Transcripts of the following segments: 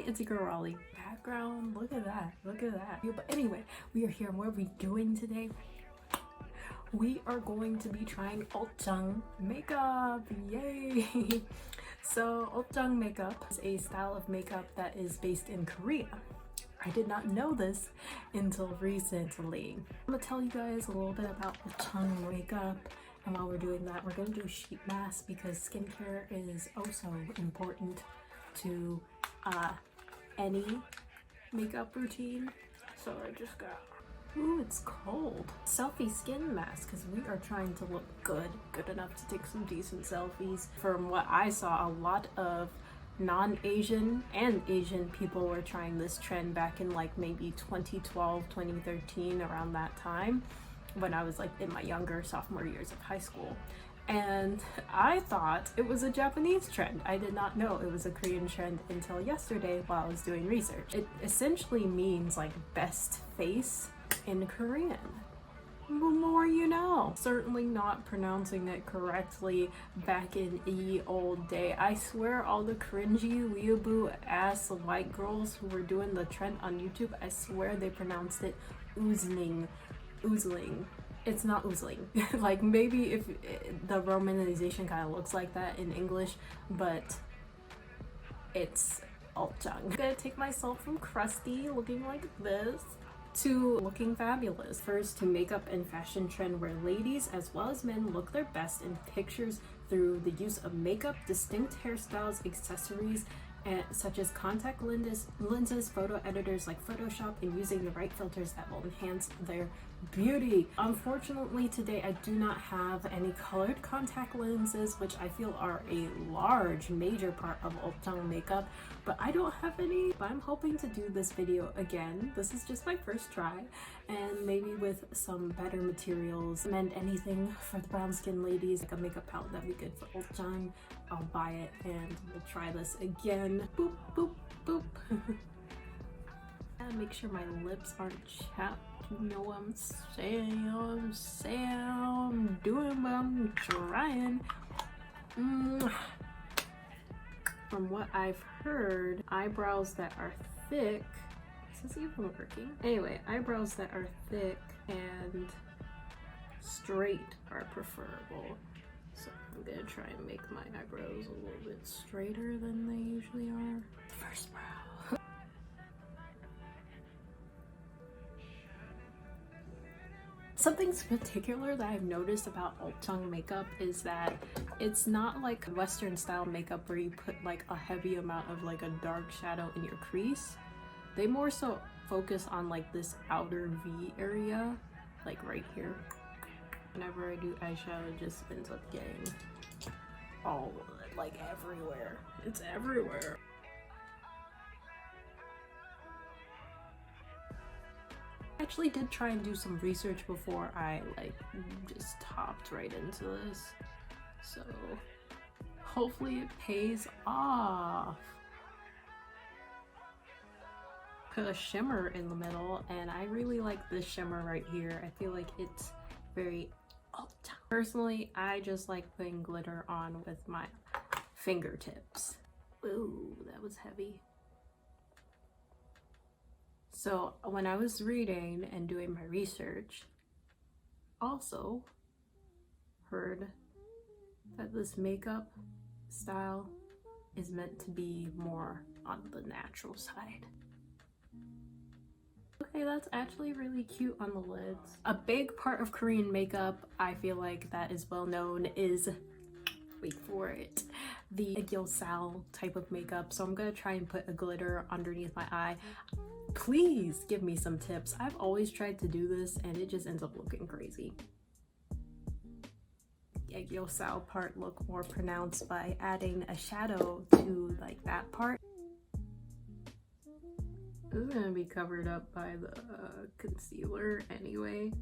it's your girl Raleigh. Background, look at that, look at that. But anyway, we are here and what are we doing today? We are going to be trying Ulzzang makeup, yay! So Ulzzang makeup is a style of makeup that is based in Korea. I did not know this until recently. I'm gonna tell you guys a little bit about Ulzzang makeup, and while we're doing that, we're gonna do a sheet mask because skincare is also important to any makeup routine. So I just got, ooh, it's cold. Selfie skin mask because we are trying to look good enough to take some decent selfies. From what I saw, a lot of non-Asian and Asian people were trying this trend back in like maybe 2012, 2013, around that time when I was like in my younger sophomore years of high school. And I thought it was a Japanese trend. I did not know it was a Korean trend until yesterday while I was doing research. It essentially means like best face in Korean. The more you know. Certainly not pronouncing it correctly back in ye old day. I swear all the cringy weeaboo ass white girls who were doing the trend on YouTube, I swear they pronounced it oozling. It's not oozling. Like maybe if the romanization kind of looks like that in English, but it's Ulzzang. I'm gonna take myself from crusty looking like this to looking fabulous. First, to makeup and fashion trend where ladies as well as men look their best in pictures through the use of makeup, distinct hairstyles, accessories, such as contact lenses, photo editors like Photoshop, and using the right filters that will enhance their beauty. Unfortunately, today I do not have any colored contact lenses, which I feel are a major part of Ulzzang makeup, but I don't have any. But I'm hoping to do this video again. This is just my first try, and maybe with some better materials. And anything for the brown skin ladies, like a makeup palette that'd be good for Ulzzang, I'll buy it and we'll try this again. Boop, boop, boop. And make sure my lips aren't chapped. You know what I'm saying, I'm doing what I'm trying. From what I've heard, eyebrows that are thick, is this even working? Anyway, eyebrows that are thick and straight are preferable. So I'm gonna try and make my eyebrows a little bit straighter than they usually are. The first brow. Something particular that I've noticed about Ulzzang makeup is that it's not like Western style makeup where you put like a heavy amount of like a dark shadow in your crease. They more so focus on like this outer V area, like right here. Whenever I do eyeshadow, it just ends up getting all like everywhere. It's everywhere. I actually did try and do some research before I like just hopped right into this, so hopefully it pays off. Put a shimmer in the middle, and I really like this shimmer right here. I feel like it's very Ulzzang. Personally, I just like putting glitter on with my fingertips. Ooh, that was heavy. So when I was reading and doing my research, also heard that this makeup style is meant to be more on the natural side. Okay, that's actually really cute on the lids. A big part of Korean makeup, I feel like that is well known, is, wait for it, the Eggie Shop type of makeup. So I'm gonna try and put a glitter underneath my eye. Please give me some tips. I've always tried to do this and it just ends up looking crazy. The Eggie Shop part look more pronounced by adding a shadow to like that part. This is gonna be covered up by the concealer anyway.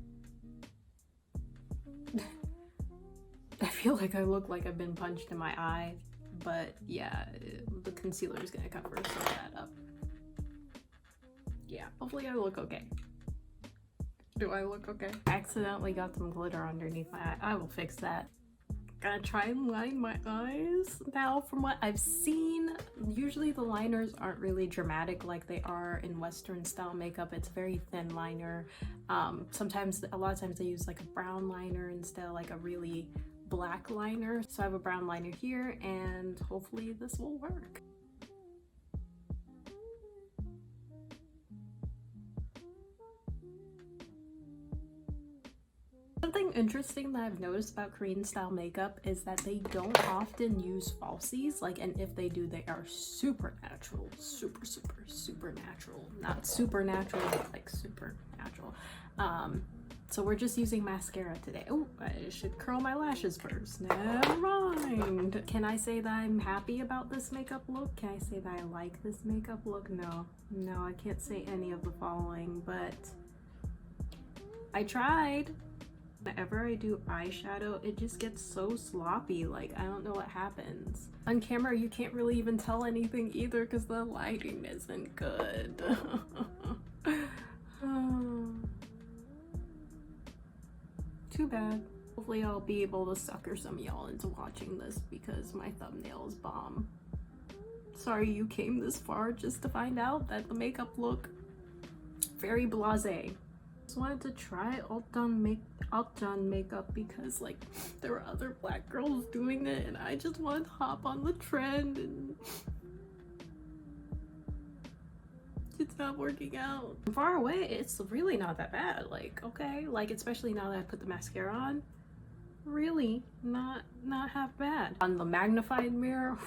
I feel like I look like I've been punched in my eye, but yeah, the concealer is gonna cover some of that up. Yeah, hopefully I look okay. Do I look okay? I accidentally got some glitter underneath my eye. I will fix that. Gonna try and line my eyes. Now, from what I've seen, usually the liners aren't really dramatic like they are in Western style makeup. It's very thin liner. Sometimes, a lot of times they use like a brown liner instead of like a really black liner. So I have a brown liner here and hopefully this will work. Something interesting that I've noticed about Korean style makeup is that they don't often use falsies, like, and if they do, they are super natural, super natural. Not supernatural, but like supernatural. So we're just using mascara today. Oh, I should curl my lashes first. Never mind. Can I say that I'm happy about this makeup look? Can I say that I like this makeup look? No, I can't say any of the following, but I tried. Whenever I do eyeshadow, it just gets so sloppy. Like, I don't know what happens. On camera, you can't really even tell anything either because the lighting isn't good. Too bad. Hopefully I'll be able to sucker some of y'all into watching this because my thumbnail is bomb. Sorry you came this far just to find out that the makeup look very blasé. Just wanted to try Ulzzang makeup because like there were other black girls doing it and I just wanted to hop on the trend and it's not working out. From far away, it's really not that bad. Like, okay, like especially now that I put the mascara on, really not half bad. On the magnified mirror,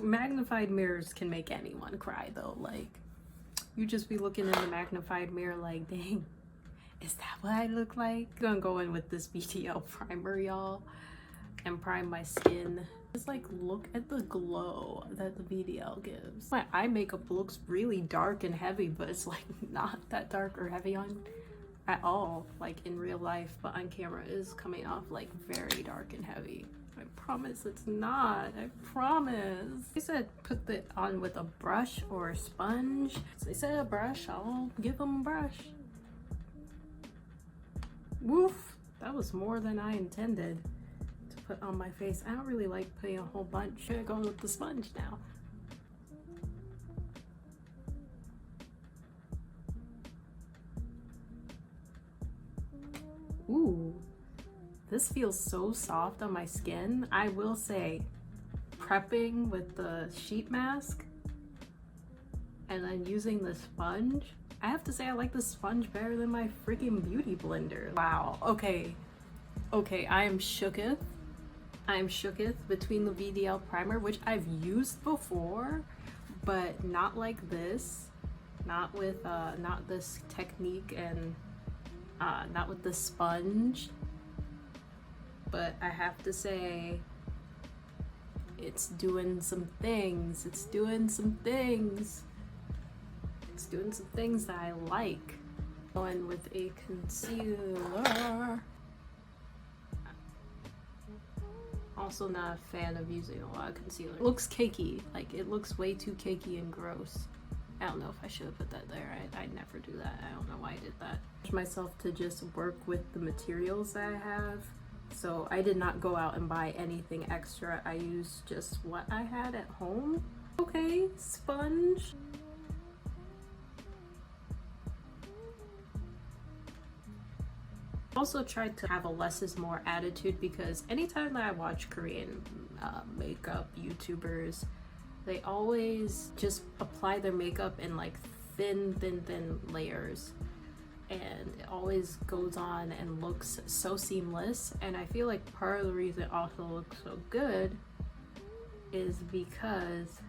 magnified mirrors can make anyone cry though. Like, you just be looking in the magnified mirror like, dang, is that what I look like? I'm gonna go in with this BTL primer, y'all, and prime my skin. Just like look at the glow that the VDL gives. My eye makeup looks really dark and heavy, but it's like not that dark or heavy on at all, like in real life, but on camera it is coming off like very dark and heavy. I promise it's not. I promise. They said put it on with a brush or a sponge. So they said a brush. I'll give them a brush. Woof. That was more than I intended to put on my face. I don't really like putting a whole bunch. I'm gonna go with the sponge now. Ooh. This feels so soft on my skin. I will say, prepping with the sheet mask and then using the sponge, I have to say I like the sponge better than my freaking beauty blender. Wow, okay, I am shooketh. I am shooketh between the VDL primer, which I've used before, but not like this. Not with, not this technique and not with the sponge. But I have to say, it's doing some things. It's doing some things. It's doing some things that I like. Going with a concealer. Also not a fan of using a lot of concealer. It looks cakey. Like, it looks way too cakey and gross. I don't know if I should have put that there. I never do that. I don't know why I did that. I pushed myself to just work with the materials that I have. So I did not go out and buy anything extra. I used just what I had at home. Okay, sponge. Also tried to have a less is more attitude because anytime that I watch Korean makeup YouTubers, they always just apply their makeup in like thin layers. And it always goes on and looks so seamless, and I feel like part of the reason it also looks so good is because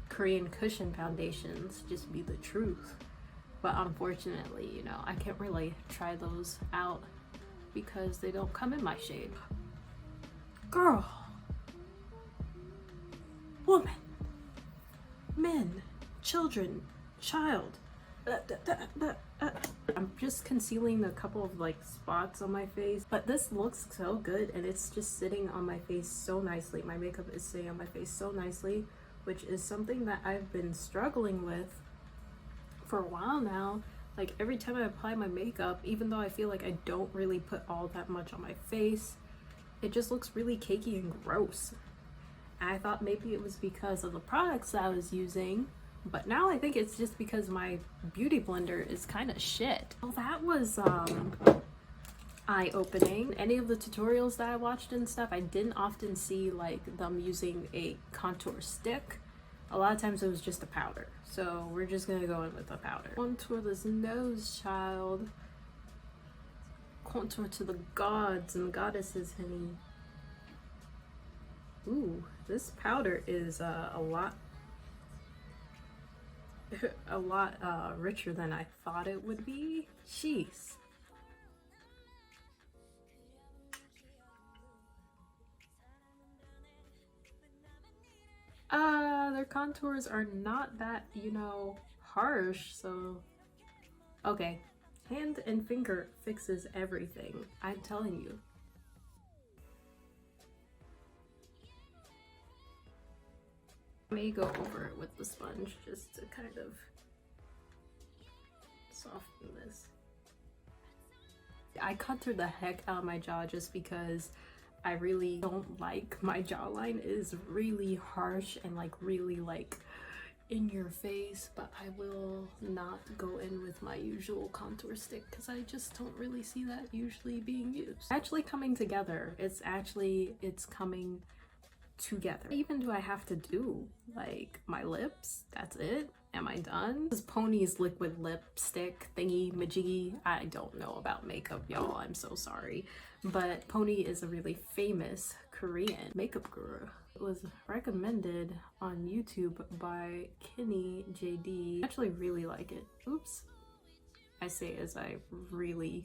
Korean cushion foundations just be the truth. But unfortunately, you know, I can't really try those out because they don't come in my shade. Girl, woman, men, children, child. I'm just concealing a couple of like spots on my face, but this looks so good and it's just sitting on my face so nicely. My makeup is sitting on my face so nicely, which is something that I've been struggling with for a while now. Like every time I apply my makeup, even though I feel like I don't really put all that much on my face, it just looks really cakey and gross. I thought maybe it was because of the products that I was using, but now I think it's just because my beauty blender is kind of shit. Well, that was eye-opening. Any of the tutorials that I watched and stuff, I didn't often see like them using a contour stick. A lot of times it was just a powder. So we're just gonna go in with a powder. Contour this nose, child. Contour to the gods and goddesses, honey. Ooh, this powder is a lot richer than I thought it would be. Jeez. Their contours are not that, you know, harsh, so okay. Hand and finger fixes everything, I'm telling you. I may go over it with the sponge just to kind of soften this. I contoured the heck out of my jaw just because I really don't like my jawline is really harsh and like really like in your face, but I will not go in with my usual contour stick because I just don't really see that usually being used. Actually coming together. It's coming together. What even do I have to do? Like my lips? That's it? Am I done? This is Pony's liquid lipstick thingy majiggy. I don't know about makeup, y'all. I'm so sorry. But Pony is a really famous Korean makeup guru. It was recommended on YouTube by Kenny JD. I actually really like it. Oops. I say as I really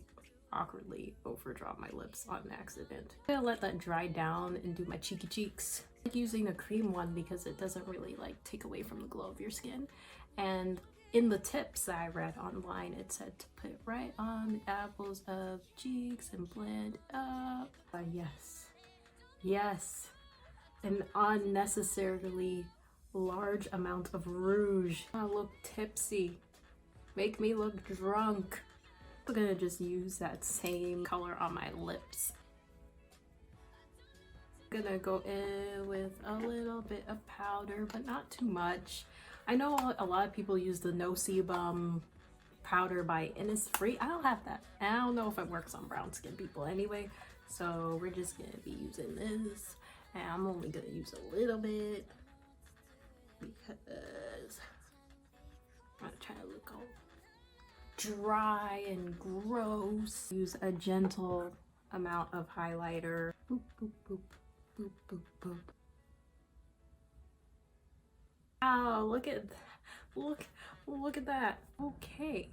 awkwardly overdraw my lips on accident. I'm gonna let that dry down and do my cheeky cheeks. I like using a cream one because it doesn't really like take away from the glow of your skin. And in the tips that I read online, it said to put it right on the apples of cheeks and blend up. Yes. Yes. An unnecessarily large amount of rouge. I look tipsy. Make me look drunk. I'm gonna just use that same color on my lips. I'm gonna go in with a little bit of powder, but not too much. I know a lot of people use the No Sebum powder by Innisfree. I don't have that. And I don't know if it works on brown skin people anyway. So we're just gonna be using this. And I'm only gonna use a little bit because I'm not trying to look all dry and gross. Use a gentle amount of highlighter. Boop, boop, boop, boop, boop, boop. Wow, look at that. Okay.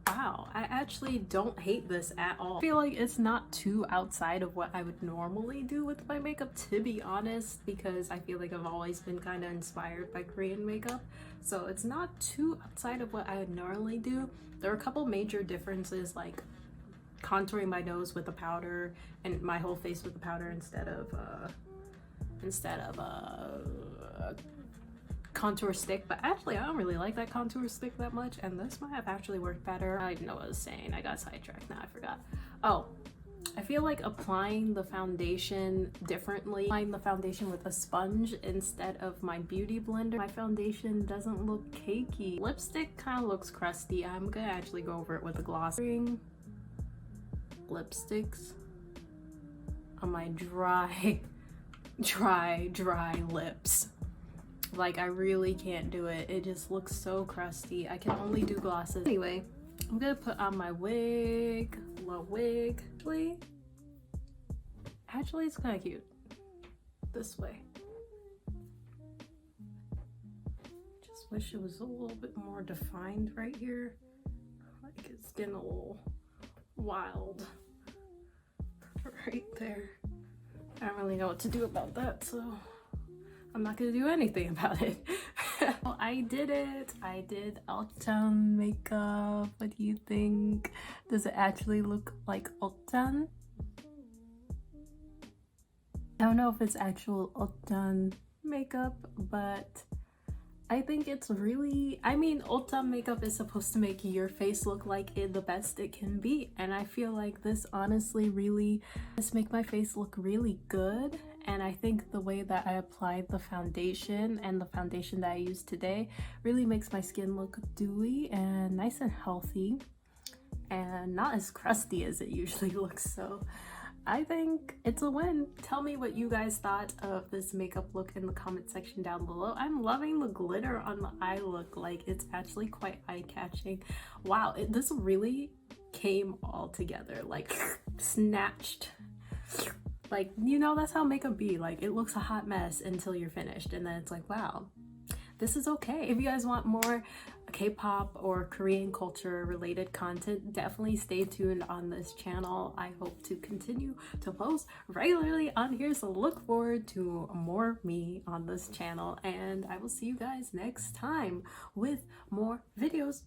Wow, I actually don't hate this at all. I feel like it's not too outside of what I would normally do with my makeup, to be honest, because I feel like I've always been kind of inspired by Korean makeup. So it's not too outside of what I would normally do. There are a couple major differences, like contouring my nose with a powder and my whole face with a powder instead of contour stick. But actually I don't really like that contour stick that much, and this might have actually worked better. I didn't know what I was saying. I got sidetracked. Now I forgot. Oh, I feel like applying the foundation differently. Applying the foundation with a sponge instead of my beauty blender. My foundation doesn't look cakey. Lipstick kind of looks crusty. I'm gonna actually go over it with a gloss. Lipsticks on my dry lips. Like I really can't do it. It just looks so crusty. I can only do glosses. Anyway, I'm gonna put on my wig. Actually it's kind of cute this way. Just wish it was a little bit more defined right here. Like it's getting a little wild right there. I don't really know what to do about that, so I'm not gonna do anything about it. Well, I did it. I did Ulzzang makeup. What do you think? Does it actually look like Ulzzang? I don't know if it's actual Ulzzang makeup, but I think it's really, I mean, Ulzzang makeup is supposed to make your face look like it the best it can be, and I feel like this honestly really just make my face look really good. and I think the way that I applied the foundation and the foundation that I used today really makes my skin look dewy and nice and healthy and not as crusty as it usually looks. So I think it's a win. Tell me what you guys thought of this makeup look in the comment section down below. I'm loving the glitter on the eye look. Like, it's actually quite eye-catching. Wow, this really came all together, like snatched. Like, you know, that's how makeup be. Like, it looks a hot mess until you're finished, and then it's like, wow, this is okay. If you guys want more K-pop or Korean culture related content, definitely stay tuned on this channel. I hope to continue to post regularly on here, so look forward to more me on this channel, and I will see you guys next time with more videos.